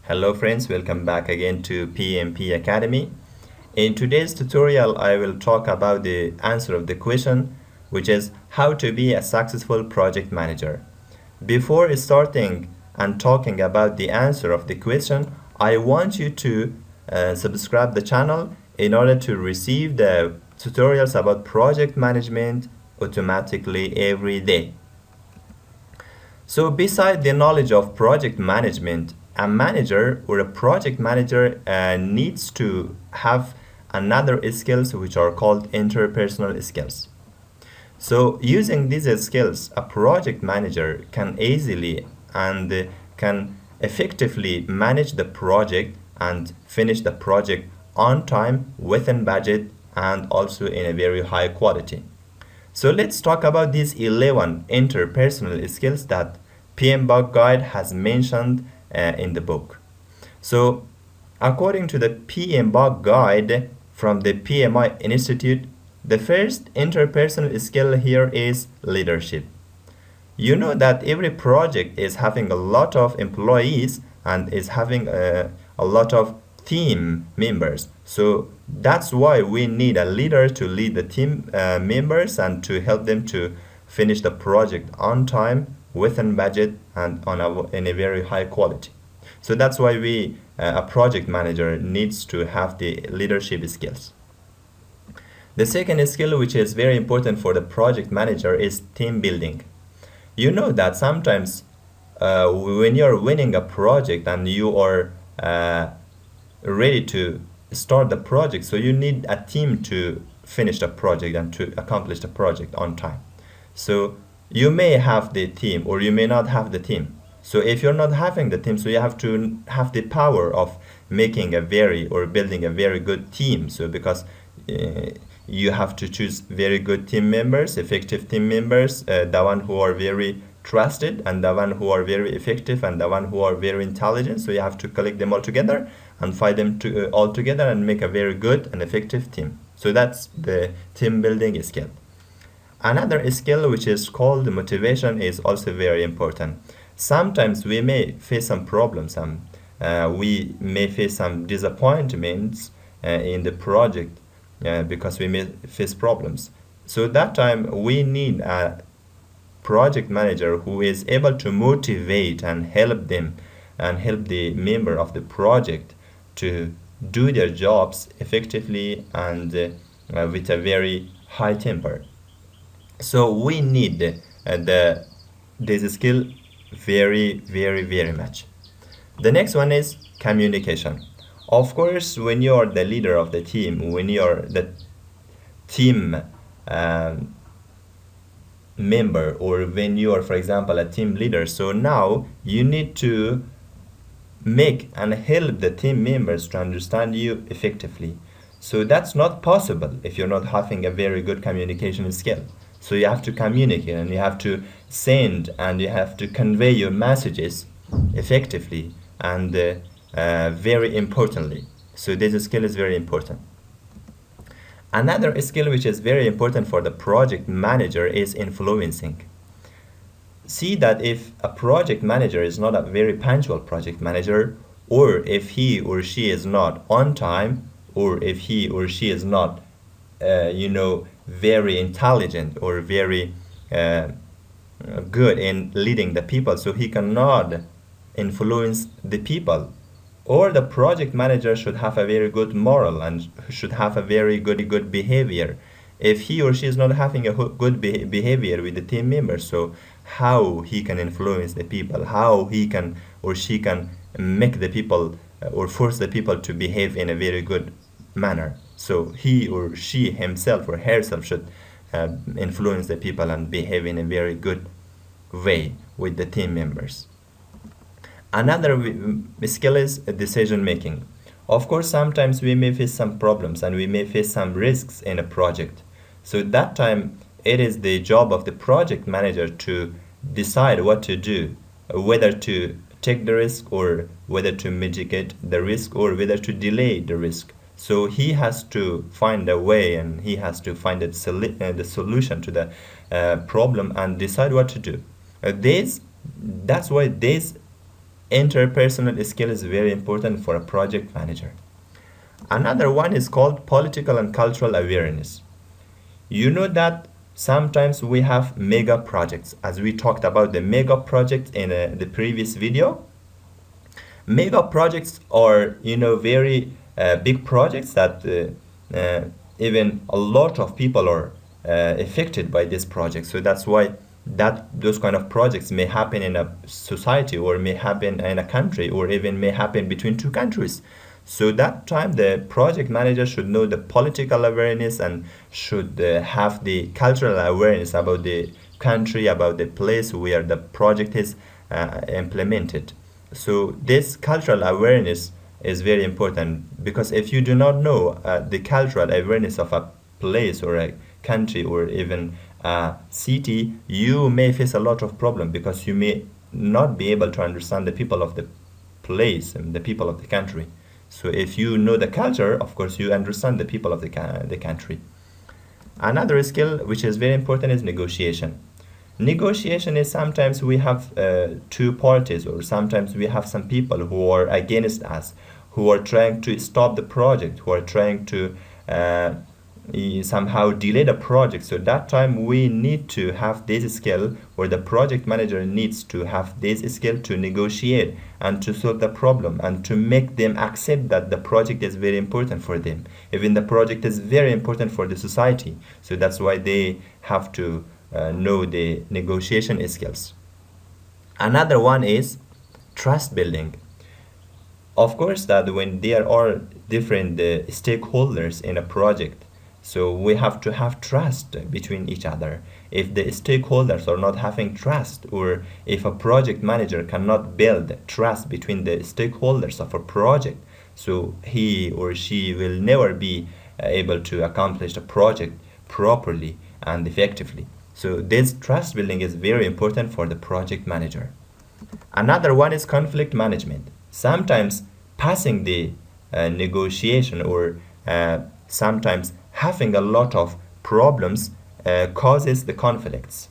Hello friends, welcome back again to PMP Academy. In today's tutorial, I will talk about the answer of the question, which is how to be a successful project manager. Before starting and talking about the answer of the question, I want you to subscribe the channel in order to receive the tutorials about project management automatically every day. So beside the knowledge of project management, a manager or a project manager needs to have another skills which are called interpersonal skills. So using these skills, a project manager can easily and can effectively manage the project and finish the project on time, within budget, and also in a very high quality. So let's talk about these 11 interpersonal skills that PMBOK guide has mentioned in the book. So according to the PMBOK guide from the PMI Institute, the first interpersonal skill here is leadership. You know that every project is having a lot of employees and is having a lot of team members. So that's why we need a leader to lead the team members and to help them to finish the project on time, within budget, and in a very high quality. So that's why a project manager needs to have the leadership skills. The second skill, which is very important for the project manager, is team building. You know that sometimes when you're winning a project and you are ready to start the project, so you need a team to finish the project and to accomplish the project on time. So you may have the team or you may not have the team. So if you're not having the team, so you have to have the power of making building a very good team. So because you have to choose very good team members, effective team members, the one who are very trusted and the one who are very effective and the one who are very intelligent. So you have to collect them all together and find them all together and make a very good and effective team. So that's the team building skill. Another skill which is called motivation is also very important. Sometimes we may face some problems, we may face some disappointments in the project because we may face problems. So that time we need a project manager who is able to motivate and help them and help the member of the project to do their jobs effectively and with a very high temper. So we need this skill very much. The next one is communication. Of course, when you're the leader of the team, when you're the team member, or when you are, for example, a team leader, so now you need to make and help the team members to understand you effectively. So that's not possible if you're not having a very good communication skill. So you have to communicate and you have to send and you have to convey your messages effectively and very importantly. So this skill is very important. Another skill which is very important for the project manager is influencing. See that if a project manager is not a very punctual project manager, or if he or she is not on time, or if he or she is not very intelligent or very good in leading the people, so he cannot influence the people. Or the project manager should have a very good moral and should have a very good behavior. If he or she is not having a good behavior with the team members, so how he can influence the people, how he can or she can make the people or force the people to behave in a very good manner. So he or she himself or herself should influence the people and behave in a very good way with the team members. Another skill is decision making. Of course, sometimes we may face some problems and we may face some risks in a project. So at that time, it is the job of the project manager to decide what to do, whether to take the risk or whether to mitigate the risk or whether to delay the risk. So he has to find a way and he has to find the solution to the problem and decide what to do. That's why this Interpersonal skill is very important for a project manager. Another one is called political and cultural awareness. You know that sometimes we have mega projects, as we talked about the mega project in the previous video. Mega projects are, very big projects that even a lot of people are affected by this project. So that's why those kind of projects may happen in a society, or may happen in a country, or even may happen between two countries. So that time the project manager should know the political awareness and should have the cultural awareness about the country, about the place where the project is implemented. So this cultural awareness is very important, because if you do not know the cultural awareness of a place or a country or even a city, you may face a lot of problem, because you may not be able to understand the people of the place and the people of the country. So if you know the culture, of course you understand the people of the country. Another skill which is very important is negotiation. Negotiation is sometimes we have two parties, or sometimes we have some people who are against us, who are trying to stop the project, who are trying to somehow delay the project. So that time we need to have this skill, or the project manager needs to have this skill to negotiate and to solve the problem and to make them accept that the project is very important for them. Even the project is very important for the society. So that's why they have to know the negotiation skills. Another one is trust building. Of course, that when there are different stakeholders in a project, so we have to have trust between each other. If the stakeholders are not having trust, or if a project manager cannot build trust between the stakeholders of a project, so he or she will never be able to accomplish the project properly and effectively. So this trust building is very important for the project manager. Another one is conflict management. Sometimes passing the negotiation, or sometimes having a lot of problems causes the conflicts.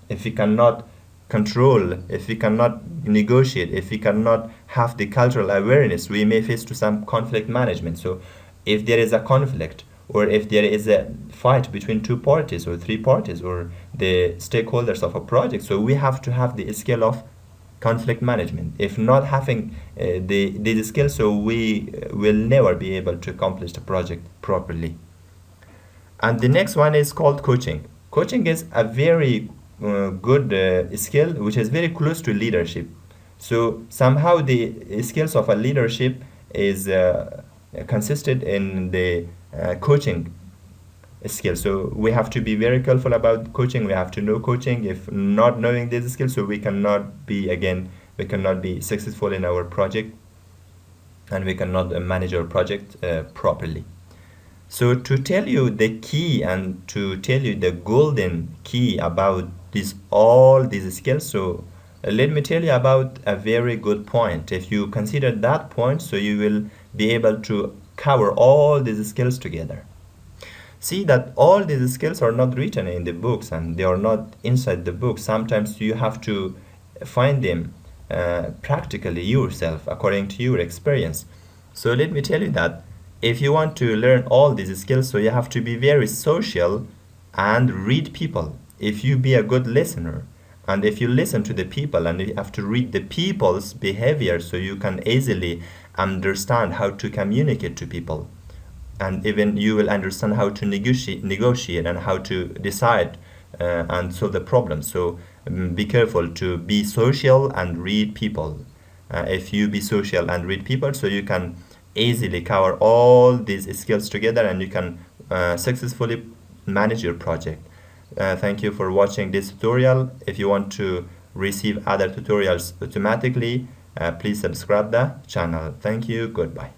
If we cannot control, if we cannot negotiate, if we cannot have the cultural awareness, we may face to some conflict management. So if there is a conflict, or if there is a fight between two parties or three parties or the stakeholders of a project, so we have to have the skill of conflict management. If not having the skill, so we will never be able to accomplish the project properly. And the next one is called coaching. Coaching is a very good skill which is very close to leadership. So somehow the skills of a leadership is consisted in the coaching skill. So we have to be very careful about coaching. We have to know coaching. If not knowing this skill, so we cannot be successful in our project, and we cannot manage our project properly. So to tell you the key and to tell you the golden key about all these skills, so let me tell you about a very good point. If you consider that point, so you will be able to cover all these skills together. See that all these skills are not written in the books, and they are not inside the book. Sometimes you have to find them practically yourself, according to your experience. So let me tell you that if you want to learn all these skills, so you have to be very social and read people. If you be a good listener, and if you listen to the people, and you have to read the people's behavior, so you can easily understand how to communicate to people, and even you will understand how to negotiate and how to decide and solve the problem. So be careful to be social and read people. If you be social and read people, so you can easily cover all these skills together, and you can successfully manage your project. Thank you for watching this tutorial. If you want to receive other tutorials automatically, please subscribe the channel. Thank you. Goodbye.